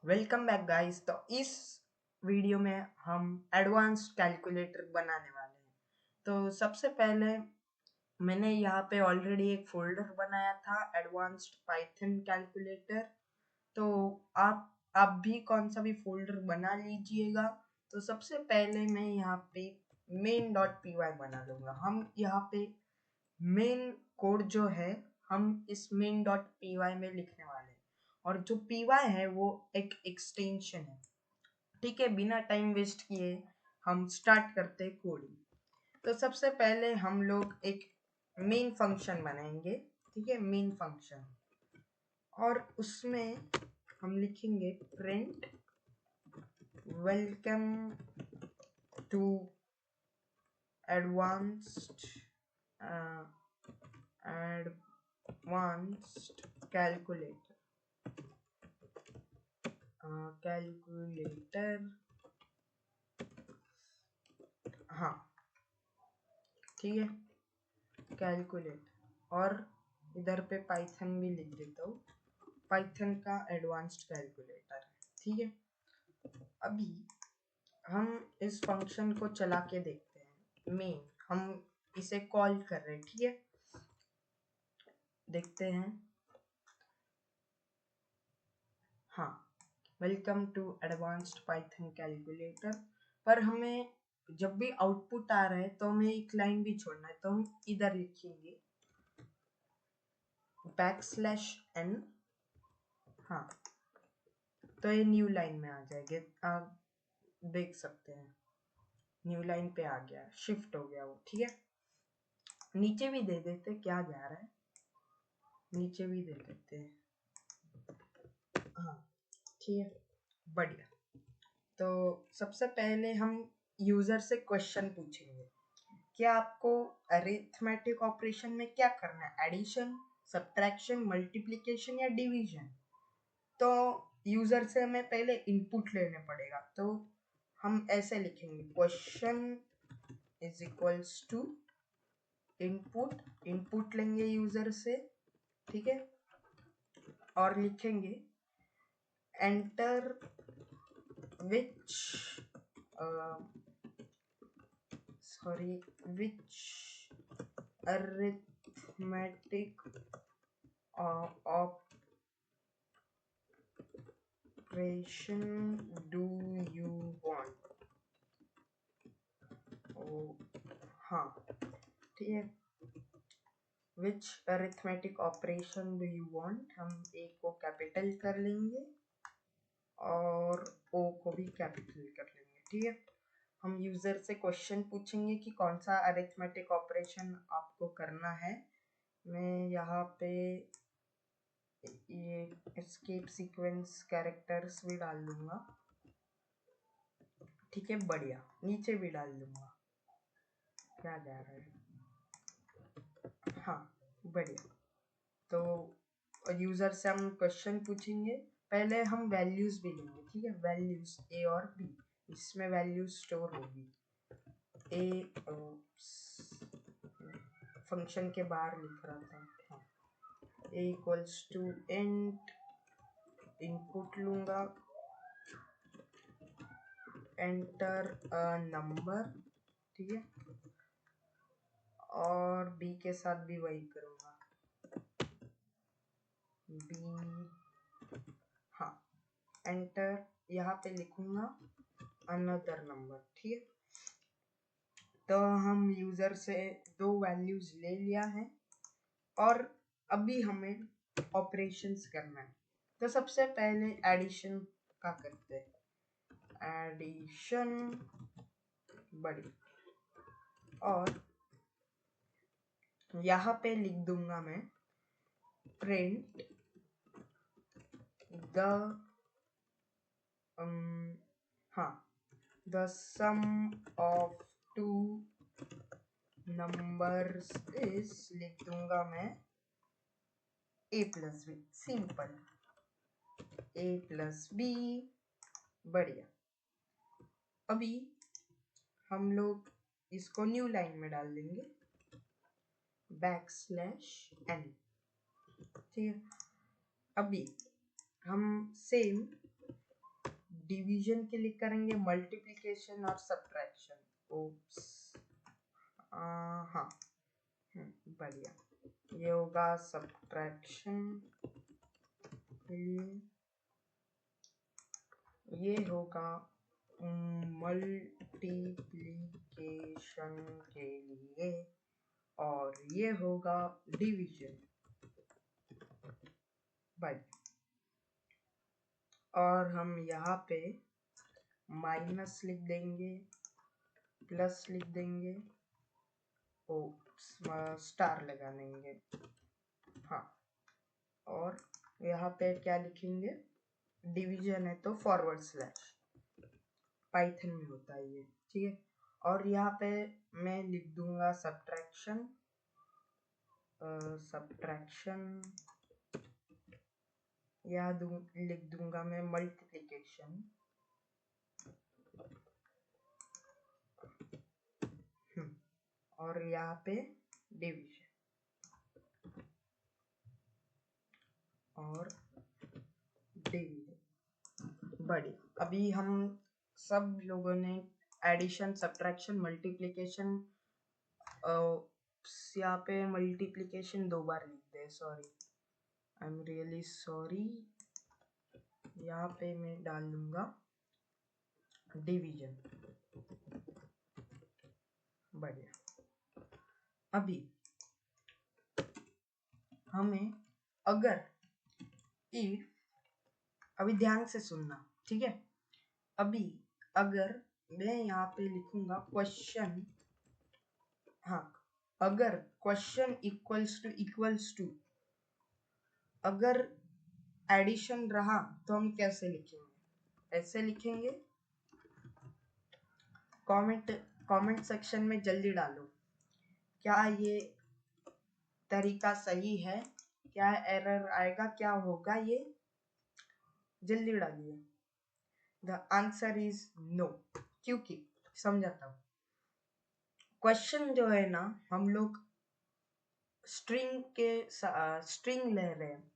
Welcome back guys. तो इस video में हम एडवांस्ड कैलकुलेटर बनाने वाले हैं। तो सबसे पहले मैंने यहाँ पे ऑलरेडी एक फोल्डर बनाया था एडवांस्ड पाइथन कैलकुलेटर। तो आप भी कौन सा भी फोल्डर बना लीजिएगा। तो सबसे पहले मैं यहाँ पे main.py बना लूँगा। हम यहाँ पे मेन कोड जो है हम इस main.py में लिखने वाले हैं और जो py है वो एक एक्सटेंशन है। ठीक है, बिना टाइम वेस्ट किए हम स्टार्ट करते हैं कोडिंग। तो सबसे पहले हम लोग एक मेन फंक्शन बनाएंगे। ठीक है, मेन फंक्शन, और उसमें हम लिखेंगे print welcome to advanced calculator. हाँ ठीक है, कैलकुलेट, और इधर पे पाइथन भी लिख देता हूँ। पाइथन का एडवांस्ड कैलकुलेटर है। ठीक है, अभी हम इस फंक्शन को चला के देखते हैं। मेन हम इसे कॉल कर रहे हैं। ठीक है, देखते हैं। हाँ, welcome to advanced Python calculator. पर हमें जब भी आउटपुट आ रहा है तो हमें एक लाइन भी छोड़ना है। तो हम इधर लिखेंगे \n। हाँ, तो ये न्यू लाइन में आ जाएगा। आप देख सकते हैं न्यू लाइन पे आ गया, शिफ्ट हो गया वो। ठीक है, नीचे भी दे देते, क्या जा रहा है, नीचे भी दे देते हैं। हाँ ठीक है, बढ़िया। तो सबसे पहले हम यूजर से क्वेश्चन पूछेंगे, क्या आपको अरिथमेटिक ऑपरेशन में क्या करना है, एडिशन, सब्ट्रैक्शन, मल्टीप्लिकेशन या डिवीजन। तो यूजर से हमें पहले इनपुट लेने पड़ेगा। तो हम ऐसे लिखेंगे question is equals to input लेंगे यूजर से। ठीक है, और लिखेंगे enter which arithmetic operation do you want. हाँ ठीक है, which arithmetic operation do you want, हम ए को कैपिटल कर लेंगे और ओ को भी कैपिटल कर लेंगे। ठीक है, हम यूजर से क्वेश्चन पूछेंगे कि कौन सा अरिथमेटिक ऑपरेशन आपको करना है। मैं यहाँ पे ये एस्केप सीक्वेंस कैरेक्टर्स भी डाल दूंगा। ठीक है, बढ़िया, नीचे भी डाल दूंगा, क्या जा रहा है। हाँ बढ़िया। तो यूजर से हम क्वेश्चन पूछेंगे, पहले हम वैल्यूज भी लेंगे। ठीक है, वैल्यूज ए और बी, इसमें वैल्यूज स्टोर होगी। ए फंक्शन के बाहर लिख रहा था। हाँ, ए इक्वल्स टू इंट इनपुट लूंगा, एंटर अ नंबर। ठीक है, और बी के साथ भी वही करूंगा, बी। हाँ, एंटर, यहाँ पे लिखूंगा अनदर नंबर। ठीक है, तो हम यूजर से दो वैल्यूज ले लिया है और अभी हमें ऑपरेशंस करना है। तो सबसे पहले एडिशन का करते हैं, एडिशन, बड़ी, और यहाँ पे लिख दूंगा मैं प्रिंट द हाँ the sum of two numbers is, लिख दूंगा मैं a plus b, simple, a plus b. बढ़िया, अभी हम लोग इसको न्यू लाइन में डाल देंगे \n। ठीक है, अभी हम सेम डिवीजन के लिए करेंगे मल्टीप्लिकेशन और सब्ट्रैक्शन। ओप्स, हाँ, बढ़िया। ये होगा सब्ट्रैक्शन के लिए, ये होगा मल्टीप्लिकेशन के लिए, और ये होगा डिवीजन। बाय। और हम यहाँ पे माइनस लिख देंगे, प्लस लिख देंगे, ओ स्टार लगा देंगे, हाँ। और यहाँ पे क्या लिखेंगे, डिवीजन है तो फॉरवर्ड स्लैश, पाइथन में होता है ये, ठीक है। और यहाँ पे मैं लिख दूंगा सब्ट्रैक्शन, यहाँ लिख दूंगा मैं मल्टीप्लिकेशन, और यहाँ पे डिवीजन और डिवीजन। बढ़िया। अभी हम सब लोगों ने एडिशन, सब्ट्रैक्शन, मल्टीप्लिकेशन, यहाँ पे मल्टीप्लिकेशन 2 बार लिखते हैं, sorry, I am really sorry. यहाँ पे मैं डाल दूंगा डिवीजन। बढ़िया। अभी हमें अगर इफ, अभी ध्यान से सुनना, ठीक है। अभी अगर मैं यहाँ पे लिखूंगा क्वेश्चन, हाँ, अगर क्वेश्चन इक्वल्स टू अगर एडिशन रहा तो हम कैसे लिखेंगे, ऐसे लिखेंगे। कमेंट सेक्शन में जल्दी डालो, क्या ये तरीका सही है, क्या एरर आएगा, क्या होगा, ये जल्दी डालिए। द आंसर इज नो, क्योंकि समझाता हूँ। क्वेश्चन जो है ना, हम लोग स्ट्रिंग ले रहे हैं।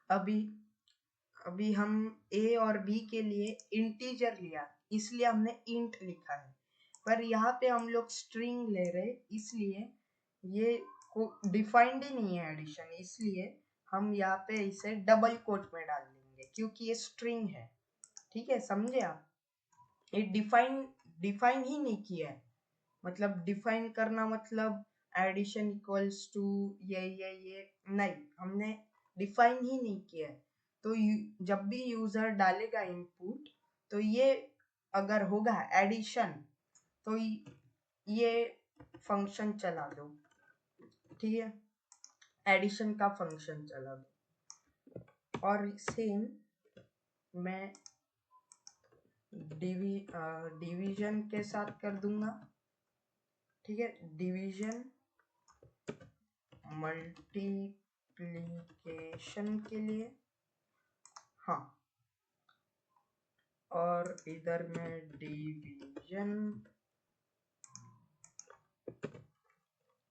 अभी हम ए और बी के लिए इंटीजर लिया, इसलिए हमने इंट लिखा है, पर यहाँ पे हम लोग स्ट्रिंग ले रहे, इसलिए ये डिफाइंड ही नहीं है एडिशन, इसलिए हम यहाँ पे इसे डबल कोट में डाल देंगे, क्योंकि ये स्ट्रिंग है, ठीक है, समझे आप। ये डिफाइन ही नहीं किया है, मतलब डिफाइन करना मतलब एडिशन इक्वल्स टू ये नहीं, हमने डिफाइन ही नहीं किया है। तो जब भी यूजर डालेगा इनपुट, तो ये अगर होगा एडिशन, तो ये फंक्शन चला दो, ठीक है, एडिशन का फंक्शन चला दो। और सेम मैं डिवीजन के साथ कर दूंगा, ठीक है, डिवीजन मल्टीप्लिकेशन के लिए, हाँ। और इधर में डिवीजन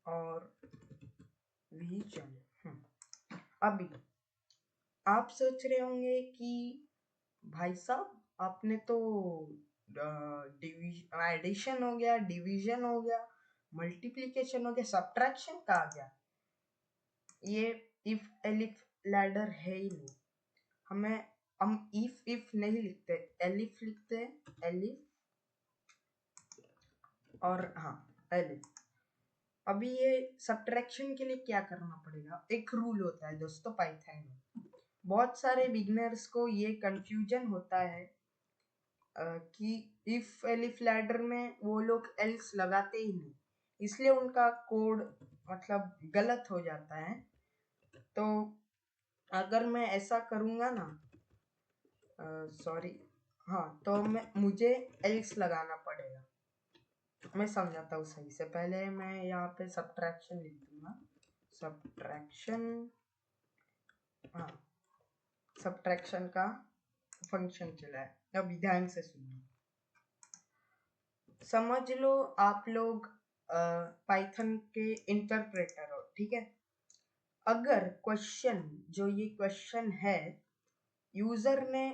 और विजन। अभी आप सोच रहे होंगे कि भाई साहब आपने तो एडिशन हो गया, डिवीजन हो गया, मल्टीप्लिकेशन हो गया, सब्ट्रैक्शन का आ गया, ये इफ एलिफ लैडर है ही नहीं। हम इफ नहीं लिखते, एलिफ लिखते हैं, एलिफ और हाँ एलिफ। अभी ये सब्ट्रैक्शन के लिए क्या करना पड़ेगा, एक रूल होता है दोस्तों पाइथन में। बहुत सारे बिगिनर्स को ये कंफ्यूजन होता है कि इफ एलिफ लैडर में वो लोग एल्स लगाते ही नहीं, इसलिए उनका कोड मतलब गलत हो जाता है। तो अगर मैं ऐसा करूँगा ना, सॉरी, हाँ, तो मुझे एल्स लगाना पड़ेगा। मैं समझाता हूँ सही से, पहले मैं यहाँ पे सब्ट्रैक्शन लिख दूंगा, सब्ट्रैक्शन, हाँ, सब्ट्रैक्शन का फंक्शन चला है। अब ध्यान से सुनिए, समझ लो आप लोग पाइथन के इंटरप्रेटर हो, ठीक है। अगर क्वेश्चन, जो ये क्वेश्चन है, यूजर ने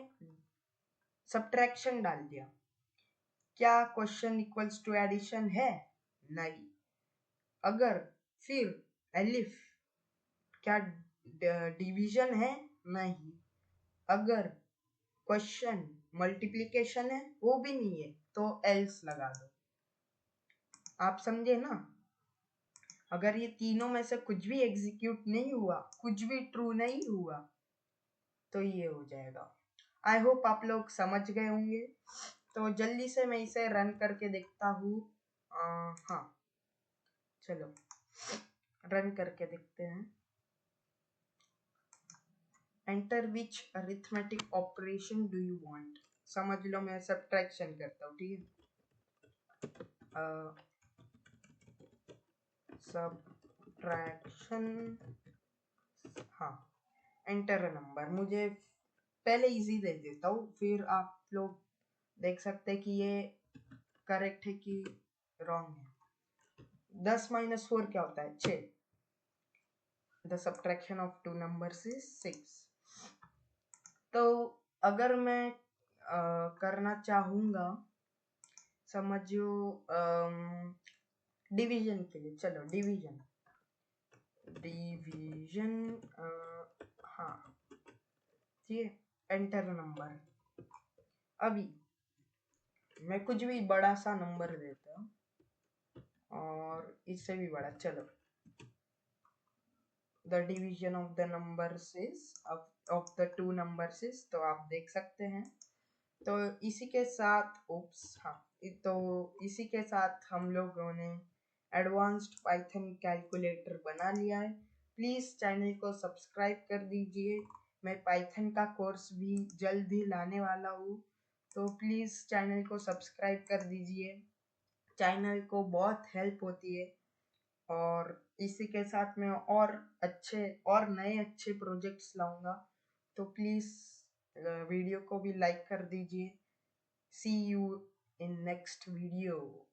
सब्ट्रैक्शन डाल दिया। क्या क्वेश्चन इक्वल्स टू एडिशन है? नहीं। अगर फिर एलिफ, क्या डिवीजन है? नहीं। अगर क्वेश्चन मल्टीप्लिकेशन है? वो भी नहीं है, तो एल्स लगा दो। आप समझे ना? अगर ये तीनों में से कुछ भी एग्जीक्यूट नहीं हुआ, कुछ भी ट्रू नहीं हुआ, तो ये हो जाएगा। आई होप आप लोग समझ गए होंगे। तो जल्दी से मैं इसे रन करके देखता हूँ। हाँ, चलो रन करके देखते हैं। Enter which arithmetic operation do you want. समझ लो मैं सब्ट्रैक्शन करता हूँ, ठीक है। सब्ट्रैक्शन, हाँ, एंटर नंबर। मुझे पहले इजी दे देता हूँ, फिर आप लोग देख सकते हैं कि ये करेक्ट है कि रॉन्ग है। 10 - 4 क्या होता है? 6। The subtraction of two numbers is 6। तो अगर मैं करना चाहूँगा, समझो डिवीजन के लिए, चलो डिवीजन हाँ, ठीक है। Enter number. अभी मैं कुछ भी बड़ा सा नंबर देता हूँ, और इससे भी बड़ा। चलो, the division of the numbers is of the two numbers is, तो आप देख सकते हैं। तो इसी के साथ हाँ, तो इसी के साथ हम लोगों ने एडवांस्ड पाइथन कैलकुलेटर बना लिया है। प्लीज़ चैनल को सब्सक्राइब कर दीजिए। मैं पाइथन का कोर्स भी जल्द ही लाने वाला हूँ, तो प्लीज़ चैनल को सब्सक्राइब कर दीजिए। चैनल को बहुत हेल्प होती है। और इसी के साथ मैं और नए अच्छे प्रोजेक्ट्स लाऊंगा, तो प्लीज़ वीडियो को भी लाइक कर दीजिए। See you in next video.